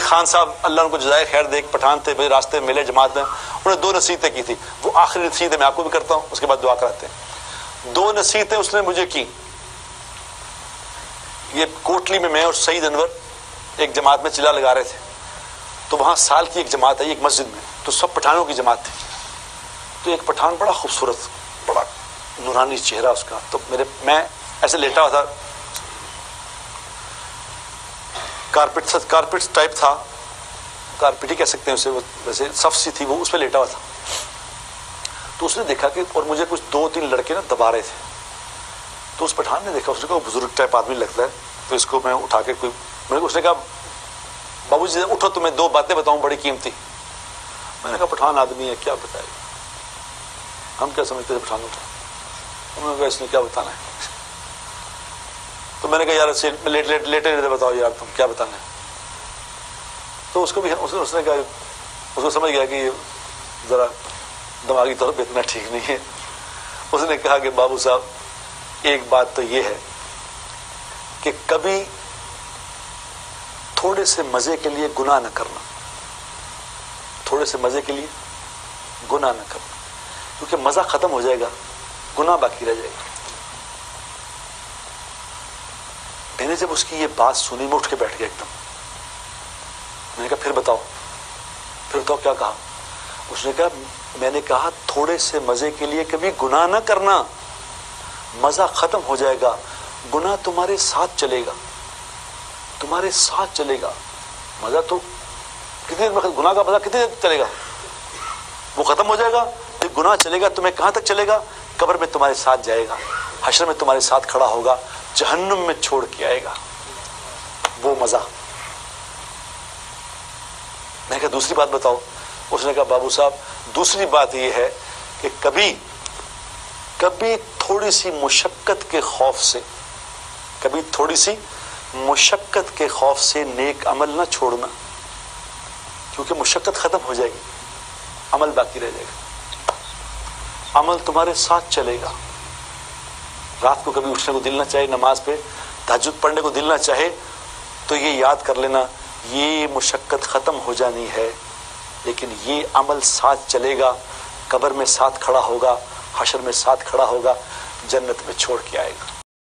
خان صاحب اللہ ان کو جزائے خیر دے، ایک پٹھان تھے، میرے راستے میں ملے جماعت میں، انہوں نے 2 نصیحتیں کی تھی، وہ آخری نصیحتیں میں آپ کو بھی کرتا ہوں، اس کے بعد دعا کراتے ہیں۔ 2 نصیحتیں اس نے مجھے کی۔ یہ کوٹلی میں اور سعید انور ایک جماعت میں چلا لگا رہے تھے، تو وہاں سال کی ایک جماعت ہے ایک مسجد میں، تو سب پٹھانوں کی جماعت تھی، تو ایک پٹھان بڑا خوبصورت، بڑا نورانی چہرہ اس کا، تو میں ایسے لیٹا ہوا تھا، کارپیٹ ٹائپ تھا، کارپیٹ ہی کہہ سکتے ہیں اسے، ویسے صف سی تھی وہ، اس پہ لیٹا ہوا تھا، تو اس نے دیکھا کہ اور مجھے کچھ 2-3 لڑکے نا دبا رہے تھے، تو اس پٹھان نے دیکھا، اس نے کہا بزرگ ٹائپ آدمی لگتا ہے، تو اس کو میں اٹھا کے اس نے کہا بابو جی اٹھو تمہیں 2 باتیں بتاؤں بڑی قیمتی۔ میں نے کہا پٹھان آدمی ہے کیا بتائے، ہم کیا سمجھتے تھے پٹھانوں کو، انہوں نے کہا اس نے کیا بتانا ہے، تو میں نے کہا یار لیٹے بتاؤ یار تم کیا بتانا ہے، تو اس کو بھی اس نے کہا، اس کو سمجھ گیا کہ یہ ذرا دماغی طور پہ اتنا ٹھیک نہیں ہے، اس نے کہا کہ بابو صاحب ایک بات تو یہ ہے کہ کبھی تھوڑے سے مزے کے لیے گناہ نہ کرنا، تھوڑے سے مزے کے لیے گناہ نہ کرنا، کیونکہ مزہ ختم ہو جائے گا، گناہ باقی رہ جائے گا۔ میں نے جب اس کی یہ بات سنی میں اٹھ کے بیٹھ گیا ایک دم، میں نے کہا پھر بتاؤ کیا کہا؟ اس نے کہا میں نے کہا تھوڑے سے مزے کے لیے کبھی گناہ نہ کرنا، مزہ ختم ہو جائے گا، گناہ تمہارے ساتھ چلے گا، تمہارے ساتھ چلے گا، مزہ تو کتنی دیر میں، گناہ کا مزہ کتنی دیر چلے گا، وہ ختم ہو جائے گا، پھر گناہ چلے گا، تمہیں کہاں تک چلے گا؟ قبر میں تمہارے ساتھ جائے گا، حشر میں تمہارے ساتھ کھڑا ہوگا، جہنم میں چھوڑ کے آئے گا وہ مزہ۔ میں نے کہا دوسری بات بتاؤ؟ اس نے کہا بابو صاحب دوسری بات یہ ہے کہ کبھی تھوڑی سی مشقت کے خوف سے، کبھی تھوڑی سی مشقت کے خوف سے نیک عمل نہ چھوڑنا، کیونکہ مشقت ختم ہو جائے گی، عمل باقی رہ جائے گا، عمل تمہارے ساتھ چلے گا۔ رات کو کبھی اٹھنے کو دل نہ چاہے، نماز پہ تہجد پڑھنے کو دل نہ چاہے، تو یہ یاد کر لینا یہ مشقت ختم ہو جانی ہے، لیکن یہ عمل ساتھ چلے گا، قبر میں ساتھ کھڑا ہوگا، حشر میں ساتھ کھڑا ہوگا، جنت میں چھوڑ کے آئے گا۔